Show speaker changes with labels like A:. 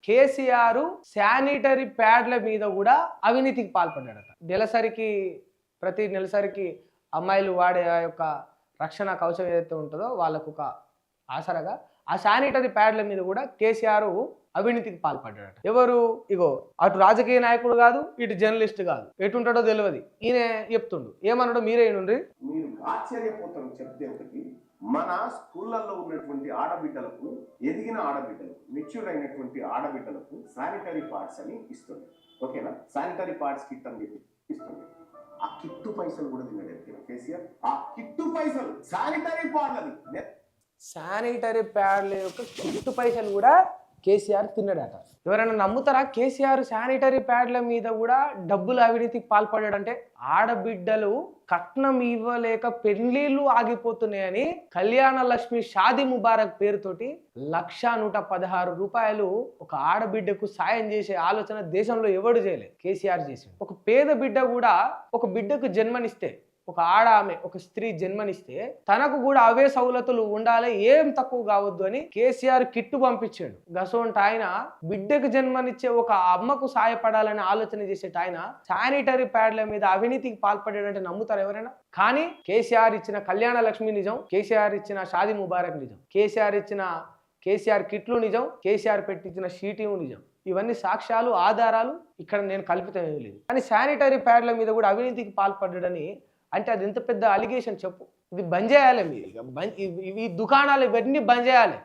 A: KCR sanitary ప్యాడ్ల మీద కూడా అవినీతికి పాల్పడ్డాడట. ప్రతి నెలసరికి అమ్మాయిలు వాడే ఆ యొక్క రక్షణ కవచం ఏదైతే ఉంటుందో వాళ్ళకు ఒక ఆసరగా ఆ శానిటరీ ప్యాడ్ల మీద కూడా కేసీఆర్ అవినీతికి పాల్పడ్డాడట. ఎవరు? ఇగో అటు రాజకీయ నాయకుడు కాదు, ఇటు జర్నలిస్ట్ కాదు, ఎటుంటాడో తెలియదు. ఈయన చెప్తుండు. ఏమన్నాడో మీరే నుండి
B: మీరు ఆశ్చర్యపోతారు చెప్తే. ఒకటి, మన స్కూళ్ళల్లో ఉన్నటువంటి ఆడబిడ్డలకు, ఎదిగిన ఆడబిడ్డలకు, మెచ్యూర్ అయినటువంటి ఆడబిడ్డలకు శానిటరీ పాడ్స్ అని ఇస్తుంది. ఓకేనా? శానిటరీ పాడ్స్ కిట్ అని చెప్పి ఇస్తుంది. ఆ కిట్టు పైసలు కూడా తిన్నాడు కేసీఆర్. ఆ కిట్టు పైసలు శానిటరీ పాడ్లది,
A: శానిటరీ ప్యాడ్ల యొక్క కిట్టు పైసలు కూడా కేసీఆర్ తిన్నాడట. ఎవరైనా నమ్ముతారా? కేసీఆర్ శానిటరీ ప్యాడ్ల మీద కూడా డబ్బులు అవినీతికి పాల్పడాడంటే ఆడబిడ్డలు కట్నం ఇవ్వలేక పెళ్లిళ్ళు ఆగిపోతున్నాయని కళ్యాణ లక్ష్మి షాదీ ముబారక్ పేరుతోటి 1,116 రూపాయలు ఒక ఆడబిడ్డకు సాయం చేసే ఆలోచన దేశంలో ఎవడు చేయలేదు, కేసీఆర్ చేసిండు. ఒక పేద బిడ్డ కూడా ఒక బిడ్డకు జన్మనిస్తే, ఒక ఆమె ఒక స్త్రీ జన్మనిస్తే తనకు కూడా అవే సౌలతులు ఉండాలి, ఏం తక్కువ కావద్దు అని కేసీఆర్ కిట్టు పంపించాడు. గసోంటి ఆయన బిడ్డకు జన్మనిచ్చే ఒక అమ్మకు సాయపడాలని ఆలోచన చేసేట ఆయన శానిటరీ ప్యాడ్ల మీద అవినీతికి పాల్పడాడంటే నమ్ముతారు ఎవరైనా? కానీ కేసీఆర్ ఇచ్చిన కళ్యాణ లక్ష్మి నిజం, కేసీఆర్ ఇచ్చిన షాదీ ముబారక్ నిజం, కేసీఆర్ కిట్లు నిజం, కేసీఆర్ పెట్టించిన షీటింగ్ నిజం. ఇవన్నీ సాక్ష్యాలు, ఆధారాలు. ఇక్కడ నేను కల్పితం ఏమీ లేదు. కానీ శానిటరీ ప్యాడ్ల మీద కూడా అవినీతికి పాల్పడ్డాడని అంటే అది ఎంత పెద్ద అలిగేషన్ చెప్పు. ఇది బంద్ చేయాలి మీరు. ఈ దుకాణాలు ఇవన్నీ బంద్ చేయాలి.